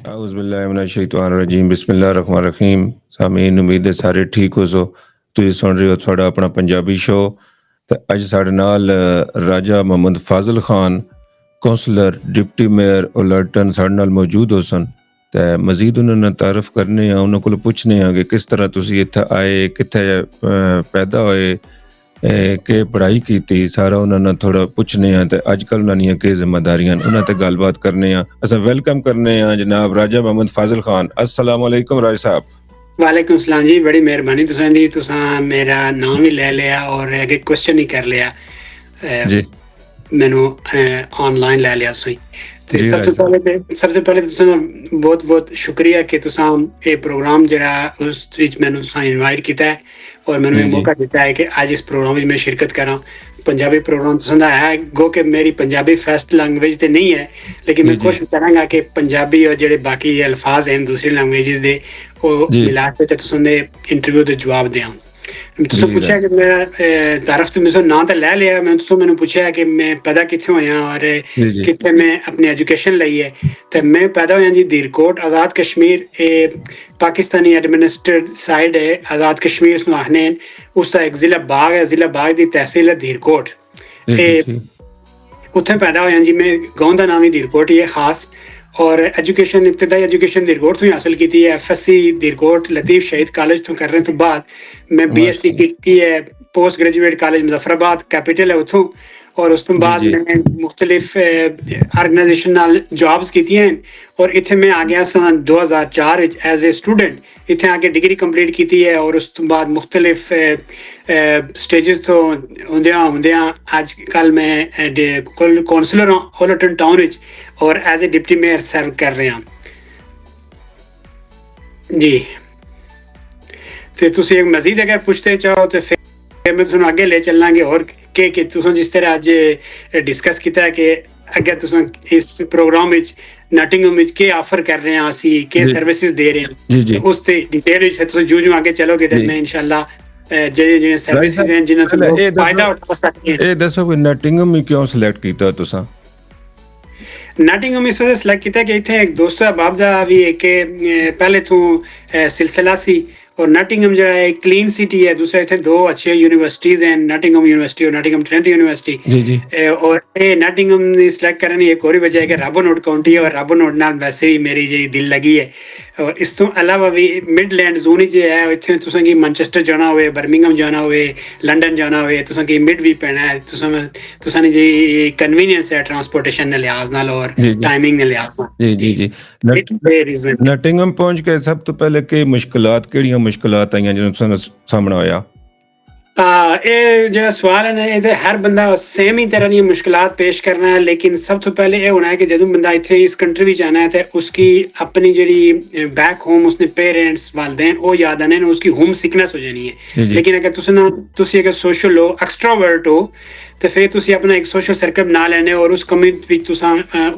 औज़ुबिल्लाहिमिनश्शैतानिर्रजीम बिस्मिल्लाहिर्रहमानिर्रहीम। सामीन उम्मीद है सारे ठीक हो सो। ਤੁਸੀਂ ਸੁਣ ਰਹੇ ਹੋ ਤੁਹਾਡਾ ਆਪਣਾ ਪੰਜਾਬੀ ਸ਼ੋਅ ਤੇ ਅੱਜ ਸਾਡੇ ਨਾਲ Raja Muhammad Fazal Khan councillor deputy mayor ਉਲਟਨ ਸਾਡੇ ਨਾਲ ਮੌਜੂਦ ਹੋ ਸਨ ਤੇ ਮਜ਼ੀਦ ਉਹਨਾਂ ਨਾਲ ਤਾਰਫ ਕਰਨੇ ਆ ਉਹਨਾਂ ਕੋਲ ਪੁੱਛਨੇ ਆ ਕਿ ਕਿਸ ਤਰ੍ਹਾਂ ਤੁਸੀਂ ਇੱਥੇ ਆਏ ਕਿੱਥੇ ਪੈਦਾ ਹੋਏ ਕਿ ਪੜ੍ਹਾਈ ਕੀਤੀ ਸਾਰਾ ਉਹਨਾਂ ਨਾਲ ਥੋੜਾ ਪੁੱਛਨੇ ਆ ਤੇ ਅੱਜ ਕੱਲ ਉਹਨਾਂ ਦੀਆਂ ਕੀ ਜ਼ਿੰਮੇਦਾਰੀਆਂ ਉਹਨਾਂ ਤੇ ਗੱਲਬਾਤ ਕਰਨੇ ਆ ਅਸਾਂ ਵੈਲਕਮ ਕਰਨੇ ਆ ਜਨਾਬ ਰਾਜਾ ਮੁਹੰਮਦ ਫਾਜ਼ਲ ਖਾਨ अस्सलाम वालेकुम राज साहब। वालेकुम सलाम जी, बड़ी मेहरबानी तुसां मेरा नाम ही ले लिया और अगे क्वेश्चन ही कर लिया जी मैनू ऑनलाइन ले लिया तुसीं ते जी सबसे पहले तुसां बहुत बहुत शुक्रिया कि तुसां ये प्रोग्राम जेड़ा उस विच मैनू तुसां इनवाइट कीता है और मैनू जी जी मौका दिता है कि आज इस प्रोग्राम में शिरकत करा। पंजाबी प्रोग्राम तुसां दा है गो कि मेरी पंजाबी फर्स्ट लैंग्वेज ते नहीं है लेकिन जी मैं जी कोशिश करांगा कि पंजाबी और जेड़े बाकी अल्फाज हैं दूसरी लैंग्वेजेस दे वो जी मिला के ते तुसां दे इंटरव्यू दे जवाब दें। तुसां जी पूछा राज कि मैं तारफ तो मुझे नाम तो ले लिया मैं तुसां मैनू पूछा कि मैं पैदा कित्थे होया और जी जी कित्थे मैं अपनी एजुकेशन लई है ते मैं पैदा होया जी धीरकोट आज़ाद कश्मीर पाकिस्तानी एडमिनिस्ट्रेटेड साइड है आज़ाद कश्मीर उसनू आखने उसका एक जिला बाग है जिला बाग की तहसील है धीरकोट जी ते जी उत्थे पैदा होया जी मैं गाँव का नाम ही धीरकोट ही है खास और एजुकेशन इब्तदाई एजुकेशन धीरकोट तो ही हासिल की है FSC धीरकोट लतीफ शहीद कॉलेज तो करने तो बाद मैं BSc माशाल्लाह की है post graduate college Muzaffarabad capital है उतों और उस तो जी बाद जी मैं मुख्तलिफ ऑर्गेनाइजेशन नाल जॉब्स की हैं और इत्थे मैं आ गया सन 2004 एज ए स्टूडेंट इत्थे आके डिग्री कंप्लीट की है और उस तो बाद मुख्तलिफ स्टेजेस तो होंदियां आज कल मैं काउंसलर हूँ ओलटन टाउन और एज ए डिप्टी मेयर सर्व कर रहे हैं जी। तो तुसी एक मजीद अगर पूछते चाहो तो फिर मैं तुहानू अगे ले चलांगे और कि तुसां जिस तरह अज डिस्कस किया है कि अगे तुसां इस प्रोग्राम विच नटिंगम विच के ऑफर कर रहे हैं असी के जी सर्विसेज दे रहे हैं जी जी तो उस ते डिटेल विच तुसां जो आगे चलोगे तो जी मैं इंशाल्लाह जेह्ड़े राज सर्विसेज साहब हैं जिन्हां तो पहले लोग ये फायदा दसो उठा सकते हैं। ये दसो कि नटिंगम ही क्यों सिलेक्ट किया तुसा नटिंगम इस वजह सिलेक्ट किया कि इतने एक दोस्त अहबाब दा भी एक पहले तो सिलसिला सी और नटिंगम जो है क्लीन सिटी है दूसरा इतने दो अच्छे यूनिवर्सिटीज हैं नटिंगम यूनिवर्सिटी और नटिंगम ट्रेंट यूनिवर्सिटी जी जी और ये नटिंगम सिलेक्ट करने की एक और वजह है कि राबोनोट काउंटी है और राबोनोट नाल वैसे भी मेरी जी दिल लगी है और इस तो अलावा भी मिडलैंड जोन जो है इतने तुसां की मैनचेस्टर जाना हुए बर्मिंघम जाना हुए लंडन जाना हुए तुसां की मिड भी पैना है तुसां जी कन्वीनियंस है ट्रांसपोर्टेशन के लिहाज नाल और जी जी टाइमिंग के लिहाज नाल जी जी जी जी नट ये रीजन है। नटिंगम पहुंच के सब तो पहले के मुश्किलात केड़ियां मुश्किलात आईयां जिन्हों तुसां सामना होया ये जो सवाल है ना ये हर बंदा सेम ही तरह की मुश्किलात पेश करना है लेकिन सब तो पहले ये होना है कि जब बंदा इतने इस कंट्री में जाना है तो उसकी अपनी जी बैक होम उसने पेरेंट्स वालदेन वो याद आने उसकी होम सिकनेस हो जानी है जी जी लेकिन अगर तुसी अगर सोशल हो एक्सट्रोवर्ट हो तो फिर तुसी अपना एक सोशल सर्कल बना लेने और उस कम्युनिटी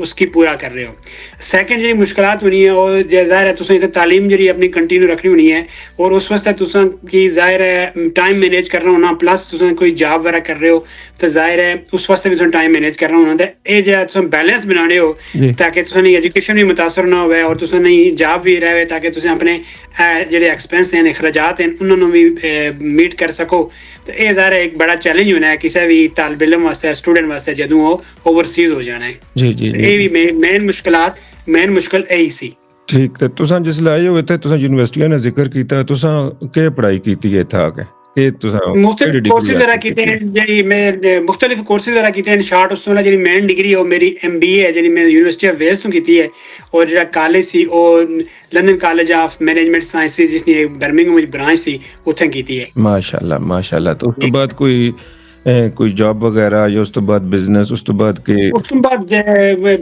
उसकी पूरा कर रहे हो। सैकेंड जी मुश्किलात होनी है और जाहिर है तुसें तालीम जी अपनी कंटिन्यू रखनी होनी है और उस वास्ते तुसें की जाहिर है टाइम मैनेज करना होना प्लस तुसें कोई जॉब वगैरह कर रहे हो तो जाहिर है उस वास्ते भी तुसें टाइम मैनेज करना होना तो ये जो तुसें बैलेंस बनाने हो जी ताकि तुसें एजुकेशन भी मुतासर ना हो और तुसें नहीं जॉब भी रहे ताकि तुसें अपने जेह्ड़े एक्सपेंस हैं अखराजात हैं उन्होंने भी मीट कर सको तो ये ज़ाहिर है एक बड़ा चैलेंज होना है किसी भी तालिब इल्म वास्ते स्टूडेंट वास्ते जदों वो ओवरसीज हो जाना है जी जी ये भी मेन मुश्किल यही सी। ठीक ते तुसां जिसले आए हो इत्थे तुसां यूनिवर्सिटियां ने जिक्र कीता तुसां के पढ़ाई कीती है इत्थे आके के तुसां मुख्तलिफ केड़ी कोर्सेज डिग्री वगैरह हासिल कीते कीती हैं जी मैं मुख्तलिफ कोर्सेज वगैरह कीते हैं शार्ट उस तो जी मेन डिग्री है मेरी MBA है जी मैं यूनिवर्सिटी ऑफ वेल्स तो की है और जो कॉलेज सी और London college of management sciences जिसने बर्मिंघम ब्रांच सी उत्थे की है माशाल्लाह तो उस तो बाद कोई जॉब वगैरह या उस तो बाद बिजनेस उस तो बाद के उस तो बाद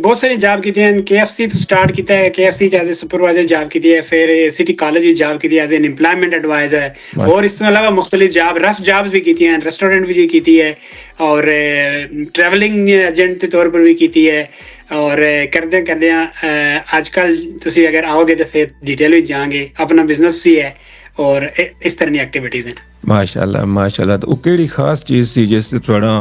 बहुत सारी जॉब की हैं KFC तो स्टार्ट किया है KFC as a supervisor job की है फिर सिटी कॉलेज जॉब की है एज एन एम्प्लॉयमेंट एडवाइजर और इस अलावा मुख्तलिफ जॉब रफ जॉब्स भी की हैं रेस्टोरेंट भी की है और ट्रैवलिंग एजेंट के तौर पर भी की है और करदे आजकल तुसी अगर आओगे तो फिर डिटेल भी जाएंगे अपना बिजनेस भी है और इस तरह की एक्टिविटीज हैं। माशाल्लाह तो वो केड़ी खास चीज सी जिस थोड़ा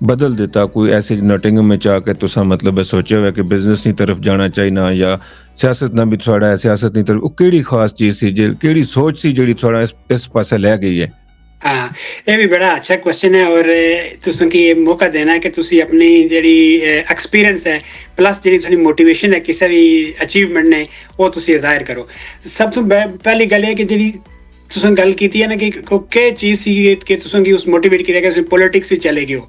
बदल देता? कोई ऐसे नोटिंगम में आके तुसा मतलब सोचा हुआ कि बिजनेस की तरफ जाना चाहिए या सियासत ना भी थोड़ा है, सियासत की तरफ वो केड़ी खास चीज सी केड़ी सोच सी जेड़ी थोड़ा इस पासे ले गई है? हाँ, ये भी बड़ा अच्छा क्वेश्चन है और तुसें की ये मौका देना है कि तुसी अपनी जेह्ड़ी एक्सपीरियंस है प्लस जेह्ड़ी थोड़ी मोटिवेशन है किसी भी अचीवमेंट ने वो तुसी जाहिर करो। सब तो पहली गल है कि जेह्ड़ी तुसें गल कीती है ना कि केह् चीज सी कि तुसें गी उस मोटिवेट कीता कि तुसीं पॉलिटिक्स च चले गए हो।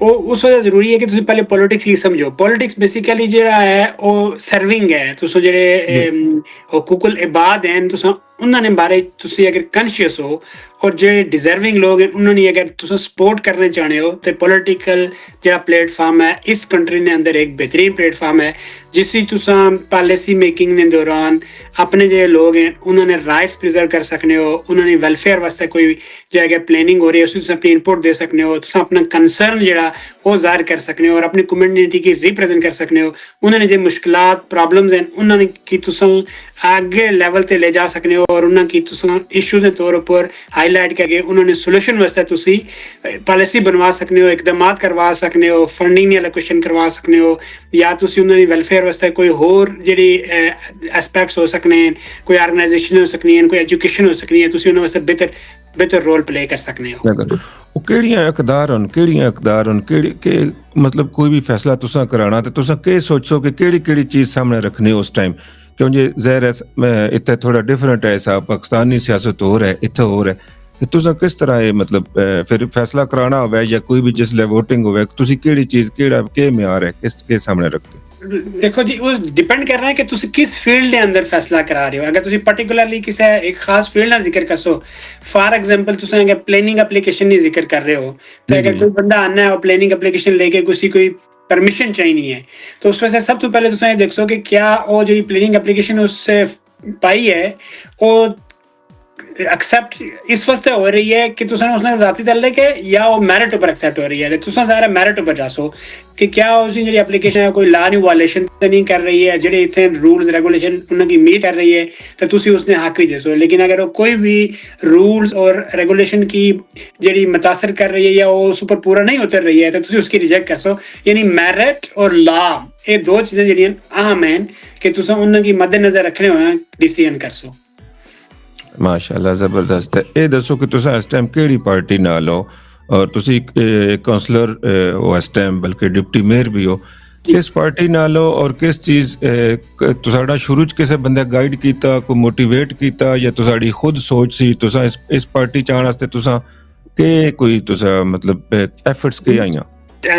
वो उस वजह जरूरी है कि तुसीं पहले पॉलिटिक्स गी समझो। पॉलिटिक्स बेसिकली जेह्ड़ा है वो सर्विंग है। तुसें जेह्ड़े हुकूकुल इबाद हैं तुसें उन्हां दे बारे तुसी अगर कॉन्शियस हो और जेह्ड़े डिजर्विंग लोग हैं उन्होंं अगर तुम सपोर्ट करना चाहते हो तो पॉलिटिकल जो प्लेटफॉर्म है इस कंट्री ने अंदर एक बेहतरीन प्लेटफॉर्म है जिससे तुम पॉलिसी मेकिंग के दौरान अपने जो लोग हैं उन्होंने राइट्स प्रिजर्व कर सकते हो, उन्होंने वेलफेयर वास्ते कोई जो है प्लानिंग हो रही है उसमें अपनी इनपुट दे सकते हो, तुम अपना कंसर्न जो वो जाहिर कर सकते हो और अपनी कम्युनिटी की रिप्रेजेंट कर सकते हो। उन्होंने जो मुश्किलात प्रॉब्लम्स हैं उन्होंने की तुम आगे लेवल ते ले जा सकते हो और उन्होंने तुम इशू के तौर पर हाईलाइट करके उन्होंने सोल्यूशन वास्ते तुसी पॉलिसी बनवा सकते हो, इकदाम करवा सकते हो, फंडिंग एलोकेशन करवा सकते हो या तुसी उन्होंने वेलफेयर वास्ते कोई होर जेह्ड़ी एस्पेक्ट्स हो सकते हैं, कोई ऑर्गेनाइजेशन हो सकती है, कोई एजुकेशन हो सकती है, तुसी उन्होंने वास्ते बेहतर रोल प्ले कर सकते हो। वो केड़ियां इकदार होन के मतलब कोई भी फैसला तुसा कराना ते तुसा के सोचो कि केड़ी चीज सामने रखनी उस टाइम क्योंकि ज़ाहिर है इत्थे थोड़ा डिफरेंट है हिसाब, पाकिस्तानी सियासत हो रहा है इत्थे हो रहा है ते तुसा किस तरह ये मतलब फिर फैसला कराना होवे या कोई भी जिसले वोटिंग होवे तुसी केड़ी चीज के म्यार है के सामने रखते? देखो जी वो डिपेंड कर रहा है कि तुसी किस फील्ड के अंदर फैसला करा रहे हो। अगर तुसी पर्टिकुलरली किसी एक खास फील्ड का जिक्र करसो, फॉर एग्जांपल तुसी अगर प्लानिंग एप्लीकेशन की जिक्र कर रहे हो तो अगर कोई बंदा आना है और प्लानिंग एप्लीकेशन लेके कोई परमिशन चाहिए है तो उस वजह से सब तो पहले तुम ये देखो कि क्या वो जो प्लानिंग एप्लीकेशन उससे पाई है वो एक्सेप्ट इस वास्ते हो रही है कि तुसें उसने जाती तल्ले के या वो मेरिट ऊपर एक्सेप्ट हो रही है। तुसें सारा मेरिट ऊपर जासो कि क्या उसकी जो एप्लीकेशन है कोई लॉ नी वायलेशन नहीं कर रही है, जेडे इतने रूल्स रेगुलेशन उनकी मीट कर रही है तो तुसी उसने हक भी देसो। लेकिन अगर वो कोई भी रूल्स और रेगुलेशन की जेडी मुतासर कर रही है या वो उस ऊपर पूरा नहीं उतर रही है तो तुसी उसकी रिजेक्ट करसो। यानी मेरिट और लॉ ये दो चीजें जेडियां अहम हैं कि तुसें उनकी मद्देनजर रखने हुए डिसीजन करसो। माशाल्लाह जबरदस्त है। ये दसो कि तुसा इस टाइम केड़ी पार्टी नाल हो और तुसी काउंसलर हो इस टाइम बल्कि डिप्टी मेयर भी हो, किस पार्टी नाल हो और किस चीज तुसाड़ा शुरू च किसे बंदे गाइड कीता कोई मोटिवेट कीता या तुसाड़ी खुद सोच सी तुसा इस पार्टी चाहण वास्ते तुसा के कोई तुसा मतलब एफर्ट्स के आईयां?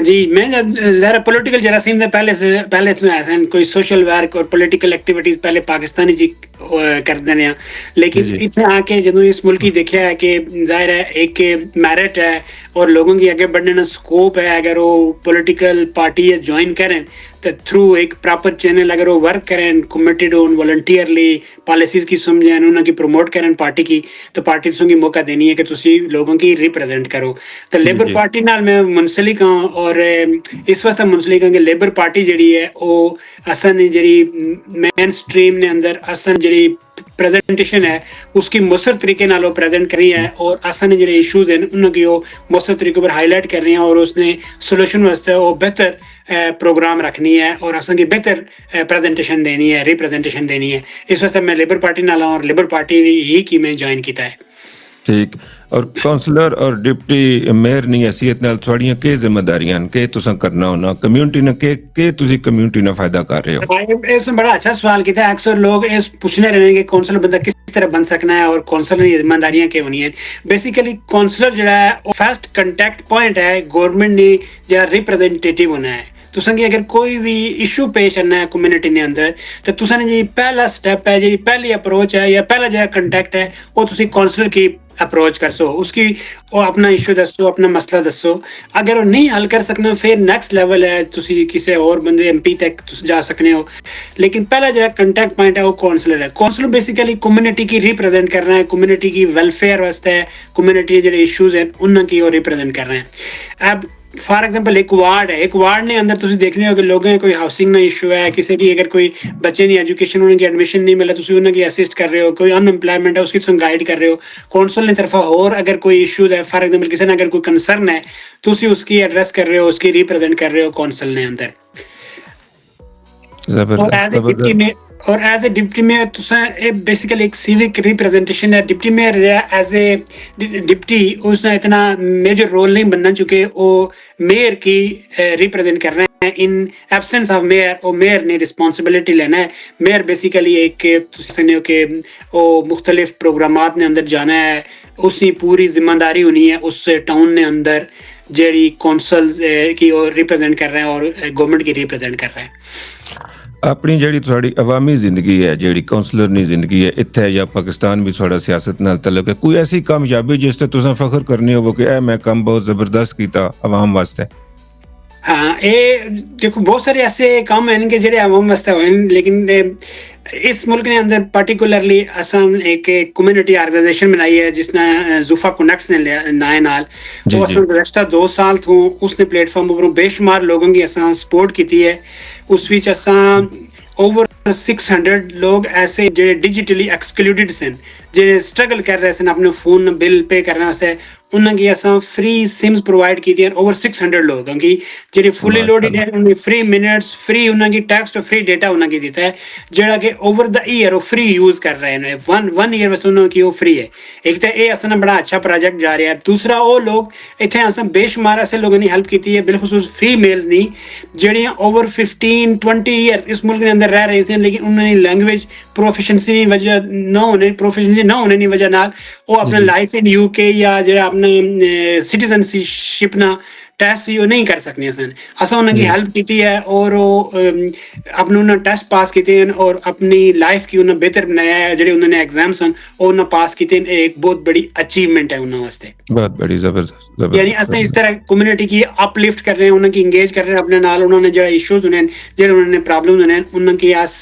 जी मैं ज़रा पॉलिटिकल जरासीम से पहले इसमें ऐसा कोई सोशल वर्क और पॉलिटिकल एक्टिविटीज पहले पाकिस्तानी जी करते हैं लेकिन इतने आके जो इस मुल्क की देखा है कि जाहिर है एक मेरिट है और लोगों की आगे बढ़ने का स्कोप है। अगर वो पॉलिटिकल पार्टी ज्वाइन करें तो थ्रू एक प्रॉपर चैनल अगर वो वर्क करें कमिटेड हो वॉलंटियरली पॉलिसीज की समझें उन्होंने प्रमोट करें पार्टी की तो पार्टी तुम मौका देनी है कि तुसी लोगों की रिप्रेजेंट करो। तो लेबर पार्टी नाल मैं मुंसलिक हाँ और इस वास्ते मुंसलिक हाँ कि लेबर पार्टी जी है वो असन जी मेन स्ट्रीम ने अंदर असन जी प्रेजेंटेशन है उसकी मौसर तरीके नाल प्रेजेंट कर रही है और असन जो इशूज हैं उनकी वो मौसर तरीके पर हाईलाइट कर रही हैं और उसने सोल्यूशन वास्ते वो बेहतर प्रोग्राम रखनी है और असन की बेहतर प्रेजेंटेशन देनी है रिप्रेजेंटेशन देनी है। इस वास्ते मैं लेबर पार्टी नाल और लेबर पार्टी ही की मैं ज्वाइन किया है। ठीक और काउंसलर और डिप्टी मेयर नी हैसियत नाल थोड़ियां के जिम्मेदारियां के तुसा करना होना कम्युनिटी ने के तुसी कम्युनिटी ने फायदा कर रहे हो? इसमें बड़ा अच्छा सवाल किया है। अक्सर लोग इस पूछने रहे कि काउंसलर बंदा किस तरह बन सकना है और काउंसलर की जिम्मेदारियां क्या होनी है। बेसिकली काउंसलर जो है वो फर्स्ट कंटेक्ट पॉइंट है गवर्नमेंट ने जो रिप्रेजेंटेटिव होना है। तुसेंगी अगर कोई भी इशू पेश करना है कम्युनिटी ने अंदर तो तुसें जी पहला स्टेप है जी पहली अप्रोच है या पहला जो कंटेक्ट है वो तुसी काउंसलर की अप्रोच कर सो उसकी वो अपना इशू दसो अपना मसला दसो। अगर वो नहीं हल कर सकना फिर नेक्स्ट लेवल है तुसी किसी और बंदे एमपी तक जा सकते हो। लेकिन पहला जो कंटेक्ट पॉइंट है वो काउंसलर है। काउंसलर बेसिकली कम्युनिटी की रिप्रेजेंट कर रहे हैं, कम्युनिटी की वेलफेयर वास्ते कम्युनिटी जो इशूज हैं उनकी वो रिप्रेजेंट कर रहे हैं। अब फॉर एग्जांपल एक वार्ड ने अंदर ਤੁਸੀਂ ਦੇਖਨੇ ਹੋ ਕਿ ਲੋਕਾਂ ਕੋਈ ਹਾਊਸਿੰਗ ਦਾ ਇਸ਼ੂ ਹੈ, ਕਿਸੇ ਦੀ ਅਗਰ ਕੋਈ ਬੱਚੇ ਦੀ ਐਜੂਕੇਸ਼ਨ ਉਹਨਾਂ ਦੀ ਐਡਮਿਸ਼ਨ ਨਹੀਂ ਮਿਲਿਆ, ਤੁਸੀਂ ਉਹਨਾਂ ਦੀ ਅਸਿਸਟ ਕਰ ਰਹੇ ਹੋ, ਕੋਈ ਅਨਐਮਪਲੋਇਮੈਂਟ ਹੈ ਉਸकी ਤੁਸੀਂ ਗਾਈਡ ਕਰ ਰਹੇ ਹੋ, ਕੌਂਸਲ ਨੇ ਤਰਫਾ ਹੋਰ ਅਗਰ ਕੋਈ ਇਸ਼ੂ ਹੈ, ਫॉर एग्जांपल ਕਿਸੇ ਨਾਲ ਅਗਰ ਕੋਈ ਕੰਸਰਨ ਹੈ ਤੁਸੀਂ ਉਸकी ਐਡਰੈਸ ਕਰ ਰਹੇ ਹੋ, ਉਸकी रिप्रेजेंट कर रहे हो कौंसल ने अंदर। और एज ए डिप्टी मेयर तुसें बेसिकली एक सिविक रिप्रेजेंटेशन है। Deputy mayor as a deputy उसने इतना मेजर रोल नहीं बनना चुके, वो मेयर की रिप्रेजेंट कर रहे हैं इन एब्सेंस ऑफ मेयर। और मेयर ने रिस्पॉन्सिबिलिटी लेना है। मेयर बेसिकली एक तुसीं हो कि वो मुख्तलिफ प्रोग्रामात ने अंदर जाना है, उसकी पूरी जिम्मेदारी होनी है उस टाउन ने अंदर ਜਿਹੜੀ ਕੌਂਸਲਸ की और रिप्रेजेंट कर रहे हैं और गवर्नमेंट की रिप्रेजेंट कर रहे हैं। ਆਪਣੀ ਜਿਹੜੀ ਤੁਹਾਡੀ ਅਵਾਮੀ ਜ਼ਿੰਦਗੀ ਹੈ, ਜਿਹੜੀ ਕਾਉਂਸਲਰ ਦੀ ਜ਼ਿੰਦਗੀ ਹੈ ਇੱਥੇ ਜਾਂ ਪਾਕਿਸਤਾਨ ਵੀ ਤੁਹਾਡਾ ਸਿਆਸਤ ਨਾਲ ਤਲਕ ਹੈ, ਕੋਈ ਐਸੀ ਕਾਮਯਾਬੀ ਜਿਸ ਤੇ ਤੁਸੀਂ ਫਖਰ ਕਰਨੀ ਹੋਵੋ ਕਿ ਇਹ ਮੈਂ ਕੰਮ ਬਹੁਤ ਜ਼ਬਰਦਸਤ ਕੀਤਾ ਆਵਾਮ ਵਾਸਤੇ? हाँ, ये देखो बहुत सारे ऐसे काम हैं कि जेडे आवाम वास्ते होए, लेकिन इस मुल्क ने अंदर पार्टिकुलरली असन एक कम्युनिटी ऑर्गेनाइजेशन बनाई है जिसने जुफा कनेक्ट्स ने नाए नाल वो असन गुज़श्ता 2 साल तो उसने प्लेटफॉर्म पर बेशुमार लोगों की असन सपोर्ट की है। उस विच असन ओवर 600 लोग ऐसे जेडे डिजिटली एक्सक्लूडेड सन, जेडे स्ट्रगल कर रहे सन अपने फोन बिल पे करने वास्ते, उन्होंने असां फ्री सिम्स प्रोवाइड की थी। ओवर 600 लोग की जेडे फुली लोडेड है, उन्हें फ्री मिनट्स, फ्री उन्होंने टेक्स्ट और फ्री डेटा उन्होंने दिता है, जेड़ा कि ओवर द ईयर वो फ्री यूज कर रहे हैं। वन ईयर वास्ते उन्होंने वो फ्री है। एक तो ये असां बड़ा अच्छा प्रोजेक्ट जा रहा है। दूसरा वो लोग इतने असां बेशुमार ऐसे लोगों ने हेल्प की है, बिलखुसूस फीमेल्स नहीं जेड़ियां ओवर 15-20 ईयर्स इस मुल्क के अंदर रह रही थी, लेकिन उन्होंने लैंग्वेज प्रोफिशेंसी वजह न होने की वजह नाल वो अपना लाइफ इन यूके या जेड़ा सिटीजनशिप ना टेस्ट ही नहीं कर सकते सन। असा उन्होंने हेल्प की है और अपने उन्होंने टेस्ट पास किए हैं और अपनी लाइफ की उन्होंने बेहतर बनाया है। जो उन्होंने एग्जाम सन और उन्होंने पास किए हैं, एक बहुत बड़ी अचीवमेंट है उन्होंने वास्ते, बहुत बड़ी जबरदस्त। यानी अस इस तरह कम्युनिटी की अपलिफ्ट कर रहे हैं, उन्होंने इंगेज कर रहे हैं अपने नाल, उन्होंने जो इशूज होने जो उन्होंने प्रॉब्लम होने उन्होंने अस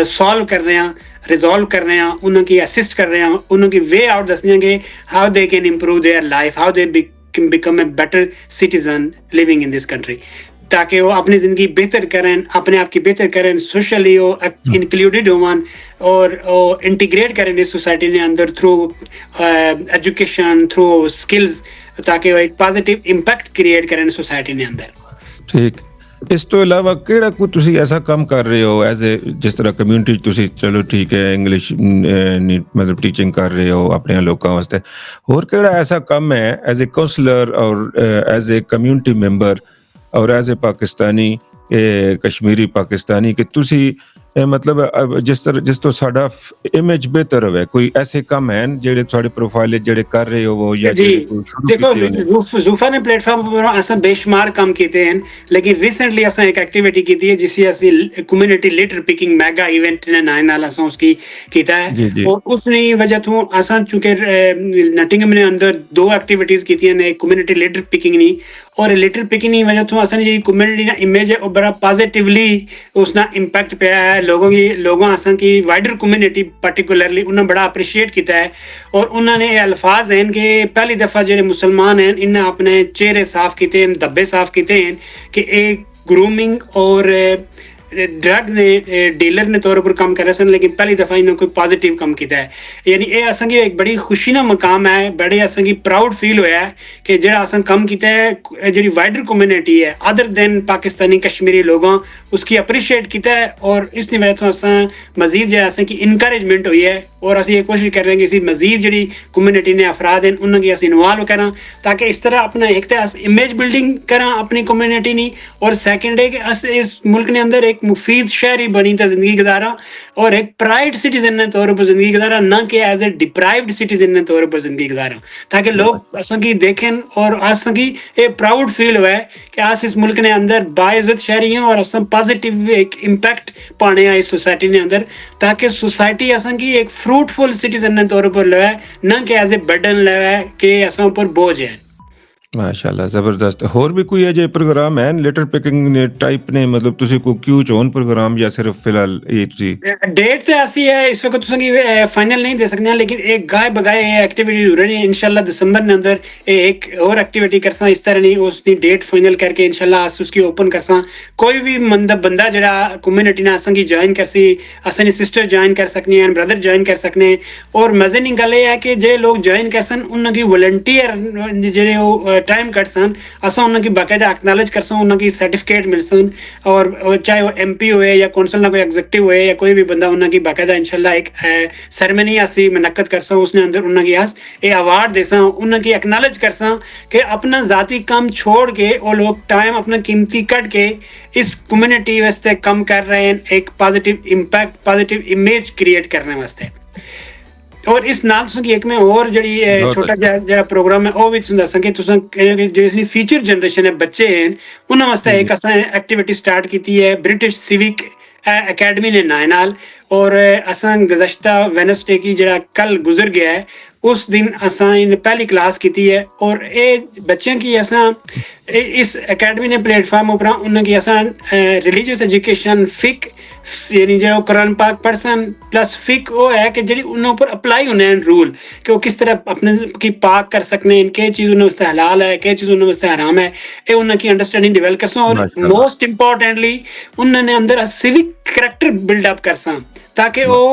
सॉल्व कर रहे हैं, रिजॉल्व कर रहे हैं, उन्होंने असिस्ट कर रहे हैं, उन्होंने वे आउट दसने कि how they can improve their life, how they become a better citizen living in this country, ताकि वो अपनी ज़िंदगी बेहतर करें, अपने आप की बेहतर करें, सोशली वो इंक्लूडेड होवन और इंटीग्रेट करें इस सोसाइटी ने अंदर थ्रू एजुकेशन, थ्रू स्किल्स, ताकि वो एक पॉजिटिव इंपैक्ट क्रिएट करें सोसाइटी ने अंदर। ठीक, ਇਸ ਤੋਂ ਇਲਾਵਾ ਕਿਹੜਾ ਕੋਈ ਤੁਸੀਂ ਐਸਾ ਕੰਮ ਕਰ ਰਹੇ ਹੋ ਐਜ਼ ਏ, ਜਿਸ ਤਰ੍ਹਾਂ ਕਮਿਊਨਿਟੀ ਤੁਸੀਂ ਚਲੋ ਠੀਕ ਹੈ ਇੰਗਲਿਸ਼ ਮਤਲਬ ਟੀਚਿੰਗ ਕਰ ਰਹੇ ਹੋ ਆਪਣੇ ਲੋਕਾਂ ਵਾਸਤੇ, ਹੋਰ ਕਿਹੜਾ ਐਸਾ ਕੰਮ ਹੈ ਐਜ਼ ਏ ਕਾਉਂਸਲਰ ਔਰ ਐਜ਼ ਏ ਕਮਿਊਨਿਟੀ ਮੈਂਬਰ ਔਰ ਐਜ਼ ਏ ਪਾਕਿਸਤਾਨੀ ਕਸ਼ਮੀਰੀ ਪਾਕਿਸਤਾਨੀ ਕਿ ਤੁਸੀਂ ਮਤਲਬ ਜਿਸ ਤੋਂ ਸਾਡਾ ਇਮੇਜ ਬਿਹਤਰ ਹੋਵੇ? ਕੋਈ ਐਸੇ ਕੰਮ ਹਨ ਜਿਹੜੇ ਤੁਹਾਡੇ ਪ੍ਰੋਫਾਈਲ ਜਿਹੜੇ ਕਰ ਰਹੇ ਹੋ ਜਾਂ देखो जुफा ने प्लेटफॉर्म पर असां बेशुमार काम किए हैं, लेकिन रिसेंटली असां एक एक्टिविटी की है जिसे असी community litre picking mega event ने नाए नाल असां उसकी कीता है। और उसने वजह तो असां चूंकि नटिंगम ने अंदर 2 एक्टिविटीज की हैं, एक कम्युनिटी लिटर पिकिंग नहीं और लिटर पिकिंग की वजह तो असां जी कम्युनिटी ना इमेज है वो बड़ा पॉजिटिवली उसना इम्पैक्ट पे है लोगों असां की वाइडर कम्युनिटी पार्टिकुलरली उन्हें बड़ा अप्रिशिएट किया है। और उन्होंने ये अल्फाज हैं कि पहली दफ़ा जो मुसलमान हैं इन्हें अपने चेहरे साफ किए हैं, धब्बे साफ किए हैं कि एक ग्रूमिंग और ड्रग ने डीलर ने तौर पर काम कर रहे सन, लेकिन पहली दफ़ा इन्होंने कोई पॉजिटिव काम किया है। यानी ये असेंगी एक बड़ी खुशी ना मकाम है, बड़े असेंगी प्राउड फील होया है कि जेड़ा असें काम किया है जी वाइडर कम्युनिटी है अदर दैन पाकिस्तानी कश्मीरी लोगों उसकी अप्रिशिएट किया है। और इसकी वजह तो असें मजीद जो असें की इनकरेजमेंट हुई है और असी ये कोशिश कर रहे हैं कि इसी मजीद जी कम्युनिटी ने अफराद हैं उन्होंने अस इन्वॉल्व करा, ताकि इस तरह अपना एक तो अस इमेज बिल्डिंग करा अपनी कम्युनिटी नी, और सैकेंड है कि अस इस मुल्क ने अंदर एक मुफीद शहरी बनी तो जिंदगी गुजारा और एक प्राइड सिटीजन ने तौर पर जिंदगी गुजारा, ना कि एज ए डिप्राइव्ड सिटीजन ने तौर पर जिंदगी गुजारा, ताकि लोग असंगी देखें और असंगी ये प्राउड फील हुआ है कि अस इस मुल्क ने अंदर बाइज्जत शहरी हैं और असं पॉजिटिव एक इम्पैक्ट पाने हैं इस सोसाइटी ने अंदर, ताकि सोसाइटी असंगी एक फ्रूटफुल सिटीजन ने तौर पर ले, ना कि एज ए बर्डन ले कि असं पर बोझ है। ਮਾਸ਼ਾਅੱਲਾ ਜ਼ਬਰਦਸਤ। ਹੋਰ ਵੀ ਕੋਈ ਅਜਿਹੇ ਪ੍ਰੋਗਰਾਮ ਹਨ ਲੈਟਰ ਪਿਕਿੰਗ ਨੇ ਟਾਈਪ ਨੇ, ਮਤਲਬ ਤੁਸੀਂ ਕੋਈ ਕਿਉਂ ਚੋਣ ਪ੍ਰੋਗਰਾਮ ਜਾਂ ਸਿਰਫ ਫਿਲਹਾਲ ਇਹ ਤੁਸੀਂ? डेट तो ऐसी है इस वक्त तुसें गी फाइनल नहीं दे सकने लेकिन एक गाय बगाए एक्टिविटी हो रही है इंशाल्लाह दिसंबर के अंदर एक और एक्टिविटी करसा इस तरह नहीं उसकी डेट फाइनल करके इंशाल्लाह अस उसकी ओपन करसा कोई भी बंदा जड़ा कम्युनिटी ने असें गी ज्वाइन करसी असें सिस्टर ज्वाइन कर सकने हैं ब्रदर ज्वाइन कर सकने और मजे की गल है कि जे लोग ज्वाइन करसन उन्होंने वॉलंटियर जेडे टाइम कटसन असां उन्होंने बाकायदा एक्नॉलेज करसा उन्होंने सर्टिफिकेट मिलसन और चाहे वो MP होए या कौंसल ना कोई एग्जीक्यूटिव होए या कोई भी बंदा उन्होंने बाकायदा इंशाल्लाह एक सेरेमनी असी मुनक्कद करसा उसने अंदर उन्होंने अस ये अवार्ड देसा उन्होंने एक्नॉलेज करसा कि अपना जाती काम छोड़ के वो लोग टाइम अपना कीमती कट के इस कम्युनिटी वास्ते कम कर रहे हैं एक positive impact positive image create करने वास्ते और इस नाल तुसें एक में और जड़ी छोटा जड़ा प्रोग्राम है वो भी तुसें दस्सां कि तुसें जिसनी फ्यूचर जनरेशन है बच्चे हैं उन्हां वास्ते एक असां एक्टिविटी स्टार्ट की है ब्रिटिश सिविक अकेडमी ने नाए नाल और असां गुज़श्ता वेडनेसडे की जड़ा कल गुजर गया है उस दिन असां इन पहली क्लास की है और ये बच्चों की असां इस अकेडमी ने प्लेटफॉर्म उपरा उन्होंने असां रिलीजियस एजुकेशन फिक यानी जो कुरान पाक पढ़सन प्लस फिक वो है कि जी उन्होंने ऊपर अप्लाई होने हैं रूल कि वो किस तरह अपने की पाक कर सकते हैं के चीज़ उन्होंने वास्ते हलाल है के चीज़ उन्होंने वास्ते हराम है ये उन्होंने अंडरस्टैंडिंग डिवेलप करसा और मोस्ट इंपॉर्टेंटली उन्होंने अंदर सिविक करैक्टर बिल्डअप करसा ताकि वो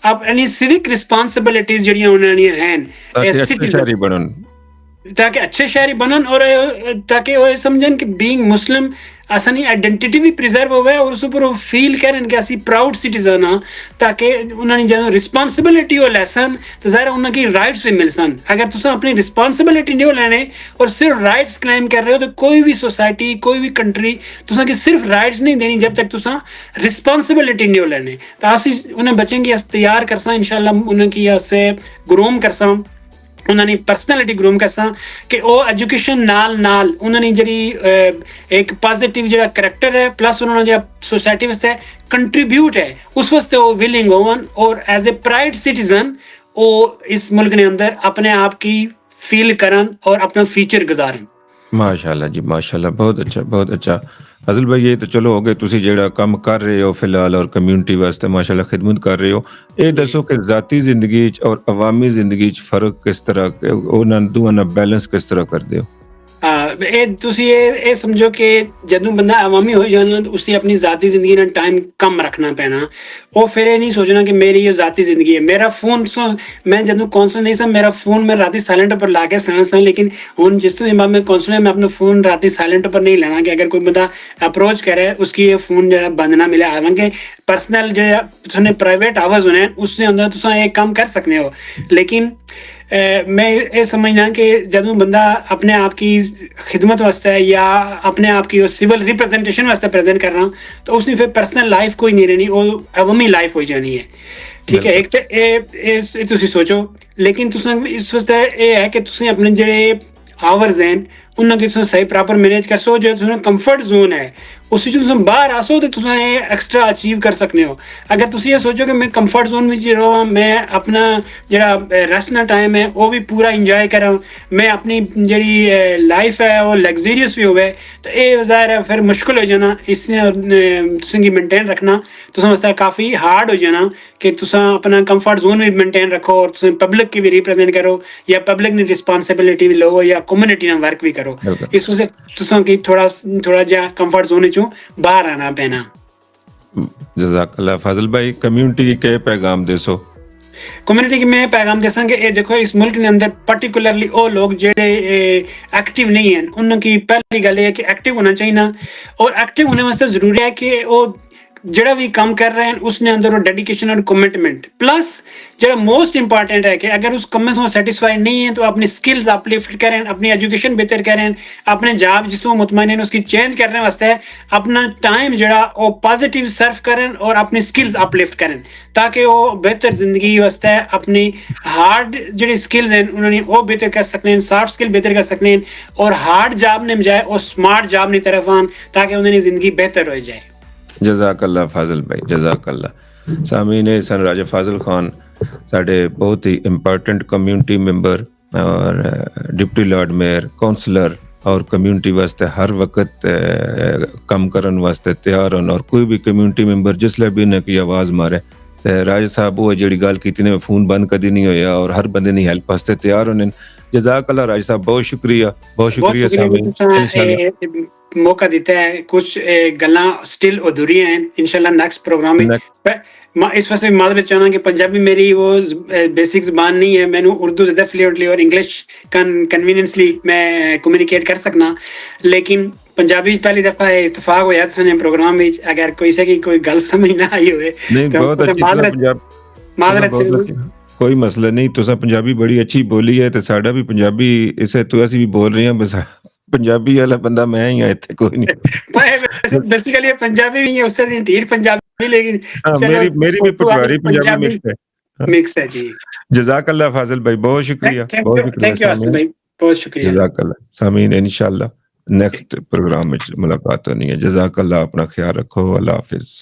अपनी सिविक रिस्पॉन्सिबिलिटीज जड़ियां उन्होंने हैं ताकि अच्छे शहरी बनन और ताकि वो समझन कि बीइंग मुस्लिम असनी आइडेंटिटी भी प्रिजर्व होवे और उस ऊपर फील करन कि असी प्राउड सिटीजन हां ताकि उन्होंने जो रिस्पॉन्सिबिलिटी हो लेसन तो ज़ाहिर उनकी राइट्स भी मिलसन अगर तुम अपनी रिस्पॉन्सिबिलिटी नहीं हो लेने और सिर्फ राइट्स क्लेम कर रहे हो तो कोई भी सोसाइटी कोई भी कंट्री तुसा की सिर्फ राइट्स नहीं देनी जब तक तुसा रिस्पॉन्सिबिलिटी नहीं हो लेने तो असी उन्हें बच्चों की तैयार करसा इंशाल्लाह उनकी असे ग्रूम करसा उन्होंने पर्सनैलिटी ग्रूम करसा कि वो एजुकेशन नाल उन्होंने जी एक पॉजिटिव जो करैक्टर है प्लस उन्होंने जो सोसाइटी वास्ते कंट्रीब्यूट है उस वास्ते वो विलिंग होवन और एज ए प्राइड सिटीजन वो इस मुल्क ने अंदर अपने आप की फील करन और अपना फ्यूचर गुजारन। माशाल्लाह जी माशाल्लाह, बहुत अच्छा बहुत अच्छा। फजल भाई ये तो चलो हो गए तुसी जेड़ा काम कर रहे हो फिलहाल और कम्यूनिटी वास्ते माशाल्लाह खिदमत कर रहे हो, ये दसो कि जाती जिंदगी और अवामी जिंदगी फर्क किस तरह उन्हां दोवां नाल बैलेंस किस तरह करदे हो? ये समझो कि जदों बंदा अवामी हो जाना तो उसी अपनी जाती जिंदगी ना टाइम कम रखना पैना वो फिर ये नहीं सोचना कि मेरी ये जाती जिंदगी है मेरा फोन मैं जदों कौंसल नहीं सा मेरा फोन मैं राती साइलेंट पर ला के सा लेकिन हुण जिस दिन मैं कौंसल है मैं अपना फोन राती साइलेंट पर नहीं लेना कि अगर कोई बंदा अप्रोच करे उसकी ये फोन जो बंद ना मिले हालांकि पर्सनल जो प्राइवेट आवर्स होने उसके अंदर तुम एक काम कर सकते हो लेकिन मैं ये समझना कि जदों बंदा अपने आप की खिदमत वास्ते या अपने आप की सिविल रिप्रेजेंटेशन वास्ते प्रेजेंट करना तो उसने फिर पर्सनल लाइफ कोई नहीं रहनी वो अवामी लाइफ हो जानी है। ठीक है एक तो तुसी सोचो लेकिन तुसें इस वास्ते ये है कि तुसें अपने जेड़े आवर्स हैं उन्होंने सही प्रॉपर मैनेज कर सो जो तुसें कंफर्ट जोन है उस तुम बाहर आसो तो तुम एक्स्ट्रा अचीव कर सकते हो। अगर तुम ये सोचो कि मैं कंफर्ट जोन में रहा मैं अपना जरा रेस्ट ना टाइम है वो भी पूरा इंजॉय करा मैं अपनी जी लाइफ है वो लग्जरियस भी होवे तो ये ज़ाहिर है फिर मुश्किल हो जाना इसने मेनटेन रखना तुम वास्ते काफ़ी हार्ड हो जाना कि तुम अपना कंफर्ट जोन भी मेनटेन रखो और तुम पब्लिक की भी रिप्रेजेंट करो या पब्लिक ने रिस्पॉन्सिबिलिटी भी लो या कम्युनिटी ने वर्क भी करो इस वजह तुम की थोड़ा जा कंफर्ट जोन बाहर आना पैना। जज़ाकल्लाह। फजल भाई कम्युनिटी की क्या पैगाम देसो? कम्युनिटी की मैं पैगाम देसा कि ये देखो इस मुल्क के अंदर पर्टिकुलरली वो लोग जेडे एक्टिव नहीं हैं उनकी पहली गल है कि एक्टिव होना चाहिए और एक्टिव होने वास्ते जरूरी है कि वो जड़ा भी काम कर रहे हैं उसने अंदर वो डेडिकेशन और कमिटमेंट प्लस जड़ा मोस्ट इंपॉर्टेंट है कि अगर उस कम में तो सेटिस्फाइड नहीं है तो अपनी स्किल्स अपलिफ्ट करें अपनी एजुकेशन बेहतर करें अपने जॉब जिसको मुतमईन है उसकी चेंज करने वास्ते अपना टाइम जड़ा वो पॉजिटिव सर्व करें और अपनी स्किल्स अपलिफ्ट करें ताकि वो बेहतर जिंदगी वास्ते अपनी हार्ड जड़ी स्किल्स हैं उन्होंने वो बेहतर कर सकते हैं सॉफ्ट स्किल बेहतर कर सकते हैं और हार्ड जॉब ने बजाय वो स्मार्ट जॉब की तरफ आन ताकि उन्हें जिंदगी बेहतर हो जाए। जज़ाकल्लाह फाजिल भाई जज़ाकल्लाह। सामीन सन राजा फाजिल खान साढ़े बहुत ही इंपॉर्टेंट कम्यूनिटी मैंबर और डिप्टी लॉर्ड मेयर काउंसलर और कम्यूनिटी वास्ते हर वक्त कम करन वास्ते तैयार होन और कोई भी कम्यूनिटी मैंबर जिसले भी इन्हें की आवाज़ मारे ते राजा साहब वो जिहड़ी गल कीती ने फोन बंद कदी नहीं होया और हर बंदे नी हेल्प वास्ते तैयार होने जज़ाकल्लाह राजा साहब बहुत शुक्रिया बहुत शुक्रिया सामीन कि तुसां इंशाल्लाह मौका दिता है कुछ गल्लां स्टिल अधूरी हैं इंशाल्लाह नेक्स्ट प्रोग्राम में इस वास्ते माजरत चाहना कि पंजाबी मेरी वो बेसिक ज़बान नहीं है मैंने उर्दू ज़्यादा फ्लुएंटली और इंग्लिश कन्वीनियंसली मैं कम्युनिकेट कर सकना लेकिन पंजाबी पहली दफा इत्तेफाक होया तुसां प्रोग्राम में अगर कोई से की कोई गल समझ ना आई होए नहीं तो बहुत अच्छी तरह माजरत कोई मसला नहीं तुसा पंजाबी बड़ी अच्छी बोली है ते साडा भी पंजाबी इसे तू असी भी बोल रहे हैं बस पंजाबी वाला बंदा मैं ही हां इत्थे कोई नहीं बेसिकली पंजाबी भी है उससे ढीठ पंजाबी लेकिन चलो मेरी भी पटवारी पंजाबी मिक्स है जी जज़ाकल्लाह फाजिल भाई बहुत शुक्रिया थैंक यू आसिम भाई बहुत शुक्रिया जज़ाकल्लाह सामीन इंशाल्लाह नेक्स्ट प्रोग्राम में मुलाकात होनी है जज़ाकल्लाह अपना ख्याल रखो अल्लाह हाफिज